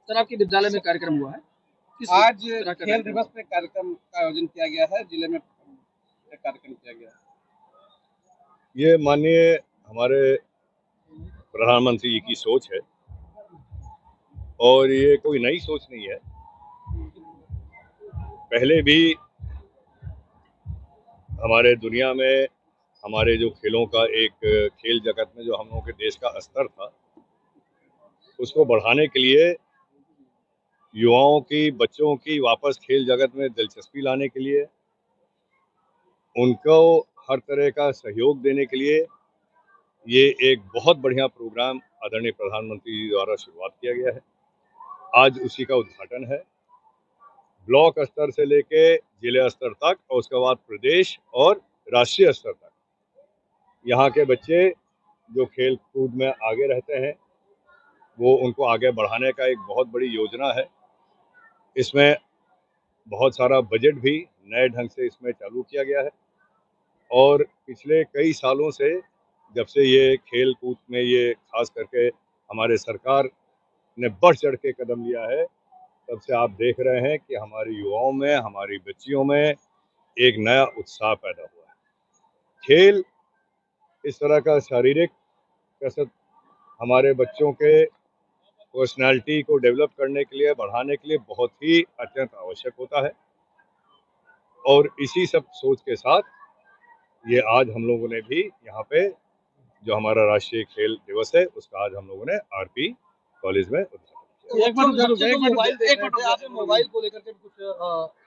Sir, आपके विद्यालय में कार्यक्रम हुआ है, किस आज तरह का खेल दिवस पे कार्यक्रम का आयोजन किया गया है, जिले में एक कार्यक्रम किया गया है। ये माननीय हमारे प्रधानमंत्री जी की सोच है और ये कोई नई सोच नहीं है। पहले भी हमारे दुनिया में हमारे जो खेलों का एक खेल जगत में जो हम लोगों के देश का स्तर था, उसको बढ़ाने के लिए युवाओं की, बच्चों की वापस खेल जगत में दिलचस्पी लाने के लिए, उनको हर तरह का सहयोग देने के लिए ये एक बहुत बढ़िया प्रोग्राम आदरणीय प्रधानमंत्री जी द्वारा शुरुआत किया गया है। आज उसी का उद्घाटन है। ब्लॉक स्तर से लेके जिला स्तर तक और उसके बाद प्रदेश और राष्ट्रीय स्तर तक यहाँ के बच्चे जो खेल कूद में आगे रहते हैं, वो उनको आगे बढ़ाने का एक बहुत बड़ी योजना है। इसमें बहुत सारा बजट भी नए ढंग से इसमें चालू किया गया है और पिछले कई सालों से जब से ये खेल कूद में ये खास करके हमारे सरकार ने बढ़ चढ़ के कदम लिया है, तब से आप देख रहे हैं कि हमारे युवाओं में, हमारी बच्चियों में एक नया उत्साह पैदा हुआ है। खेल इस तरह का शारीरिक कसरत हमारे बच्चों के पर्सनालिटी को डेवलप करने के लिए, बढ़ाने के लिए बहुत ही अत्यंत आवश्यक होता है और इसी सब सोच के साथ ये आज हम लोगों ने भी यहाँ पे जो हमारा राष्ट्रीय खेल दिवस है उसका आज हम लोगों ने आरपी कॉलेज में एक मिनट आपने मोबाइल को लेकर के कुछ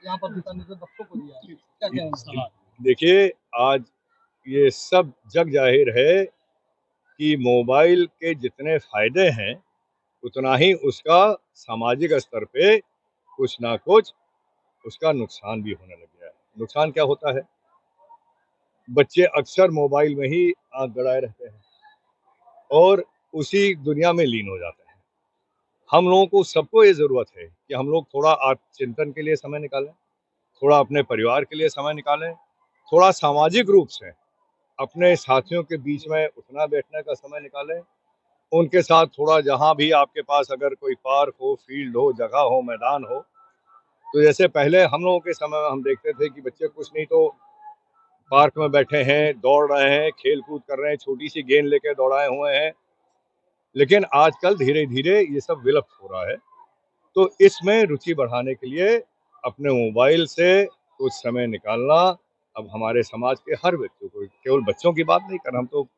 यहाँ पर दिशा निर्देश बच्चों को दिया है, क्या कहना सवाल? देखिए, आज ये सब जग जाहिर है कि मोबाइल के जितने फायदे हैं उतना ही उसका सामाजिक स्तर पे कुछ ना कुछ उसका नुकसान भी होने लग गया है। नुकसान क्या होता है? बच्चे अक्सर मोबाइल में ही आंख गड़ाए रहते हैं और उसी दुनिया में लीन हो जाते हैं। हम लोगों को सबको ये जरूरत है कि हम लोग थोड़ा आत्मचिंतन के लिए समय निकालें, थोड़ा अपने परिवार के लिए समय निकालें, थोड़ा सामाजिक रूप से अपने साथियों के बीच में उठना बैठने का समय निकालें, उनके साथ थोड़ा जहाँ भी आपके पास अगर कोई पार्क हो, फील्ड हो, जगह हो, मैदान हो, तो जैसे पहले हम लोगों के समय में हम देखते थे कि बच्चे कुछ नहीं तो पार्क में बैठे हैं, दौड़ रहे हैं, खेल कूद कर रहे हैं, छोटी सी गेंद लेके दौड़ाए हुए हैं, लेकिन आजकल धीरे धीरे ये सब विलुप्त हो रहा है। तो इसमें रुचि बढ़ाने के लिए अपने मोबाइल से कुछ समय निकालना अब हमारे समाज के हर व्यक्ति को, केवल बच्चों की बात नहीं कर रहे, हम तो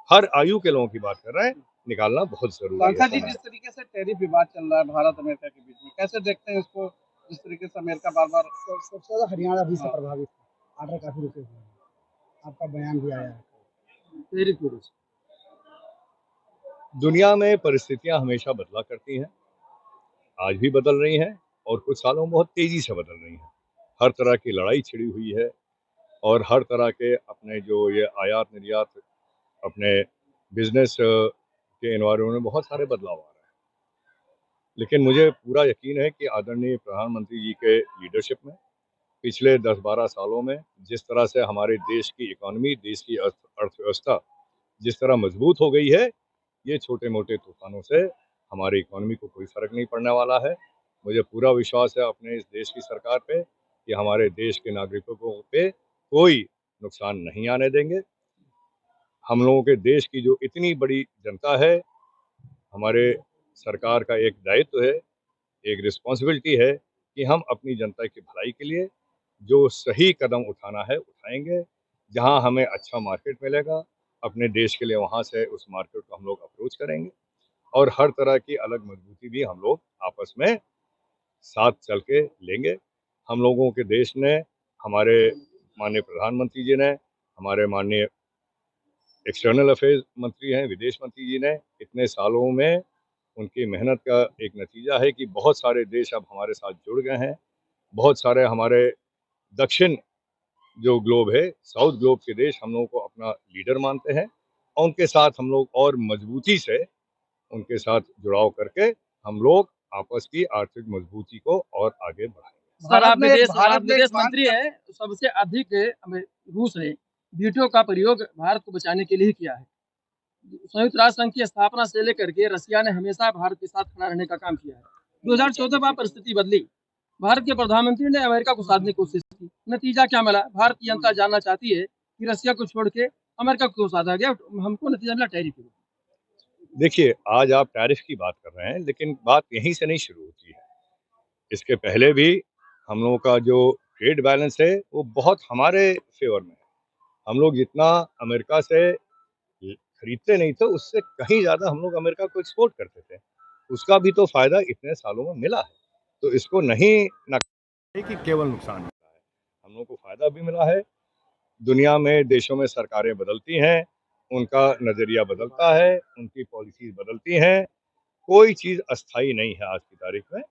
हर आयु के लोगों की बात कर रहे हैं, निकालना बहुत जरूरी है। जी, जिस तरीके से टैरिफ विवाद चल रहा है भारत अमेरिका के बीच में, कैसे देखते हैं इसको? जिस तरीके से अमेरिका बार बार सबसे ज्यादा हरियाणा भी से प्रभावित है, आर्डर काफी रुके हुए हैं, आपका बयान भी आया है। दुनिया में परिस्थितियां हमेशा बदला करती हैं, आज भी बदल रही हैं और कुछ सालों में बहुत तेजी से बदल रही हैं। हर तरह की लड़ाई छिड़ी हुई है और हर तरह के अपने जो ये आयात निर्यात अपने बिजनेस के एनवायरमेंट में बहुत सारे बदलाव आ रहे हैं, लेकिन मुझे पूरा यकीन है कि आदरणीय प्रधानमंत्री जी के लीडरशिप में पिछले 10-12 सालों में जिस तरह से हमारे देश की इकोनॉमी, देश की अर्थव्यवस्था जिस तरह मजबूत हो गई है, ये छोटे मोटे तूफानों से हमारी इकोनॉमी को कोई फर्क नहीं पड़ने वाला है। मुझे पूरा विश्वास है अपने इस देश की सरकार पे कि हमारे देश के नागरिकों पे कोई नुकसान नहीं आने देंगे। हम लोगों के देश की जो इतनी बड़ी जनता है, हमारे सरकार का एक दायित्व है, एक रिस्पॉन्सिबिलिटी है कि हम अपनी जनता की भलाई के लिए जो सही कदम उठाना है उठाएंगे। जहां हमें अच्छा मार्केट मिलेगा अपने देश के लिए, वहां से उस मार्केट को हम लोग अप्रोच करेंगे और हर तरह की अलग मजबूती भी हम लोग आपस में साथ चल के लेंगे। हम लोगों के देश ने, हमारे माननीय प्रधानमंत्री जी ने, हमारे माननीय एक्सटर्नल अफेयर्स मंत्री हैं, विदेश मंत्री जी ने, इतने सालों में उनकी मेहनत का एक नतीजा है कि बहुत सारे देश अब हमारे साथ जुड़ गए हैं। बहुत सारे हमारे दक्षिण जो ग्लोब है, साउथ ग्लोब के देश हम लोगों को अपना लीडर मानते हैं और उनके साथ हम लोग और मजबूती से उनके साथ जुड़ाव करके हम लोग आपस की आर्थिक मजबूती को और आगे बढ़ाएंगे। सर, आप विदेश मंत्री हैं, सबसे अधिक रूस ने वीटो का प्रयोग भारत को बचाने के लिए किया है। संयुक्त राष्ट्र संघ की स्थापना से लेकर के रसिया ने हमेशा भारत के साथ खड़ा रहने का काम किया है। 2014 में परिस्थिति बदली, भारत के प्रधानमंत्री ने अमेरिका को साधने की कोशिश की, नतीजा क्या मिला? भारत की जनता जानना चाहती है कि रसिया को छोड़ के अमेरिका को क्यों साधा गया? हमको नतीजा मिला टैरिफ। देखिए, आज आप टैरिफ की बात कर रहे हैं, लेकिन बात यहीं से नहीं शुरू होती है। इसके पहले भी हम लोगों का जो ट्रेड बैलेंस है वो बहुत हमारे फेवर में है। हम लोग जितना अमेरिका से खरीदते नहीं थे, उससे कहीं ज़्यादा हम लोग अमेरिका को एक्सपोर्ट करते थे। उसका भी तो फ़ायदा इतने सालों में मिला है, तो इसको नहीं नकार कि केवल नुकसान मिला है। हम लोग को फ़ायदा भी मिला है। दुनिया में, देशों में सरकारें बदलती हैं, उनका नज़रिया बदलता है, उनकी पॉलिसीज़ बदलती हैं। कोई चीज़ अस्थायी नहीं है आज की तारीख में।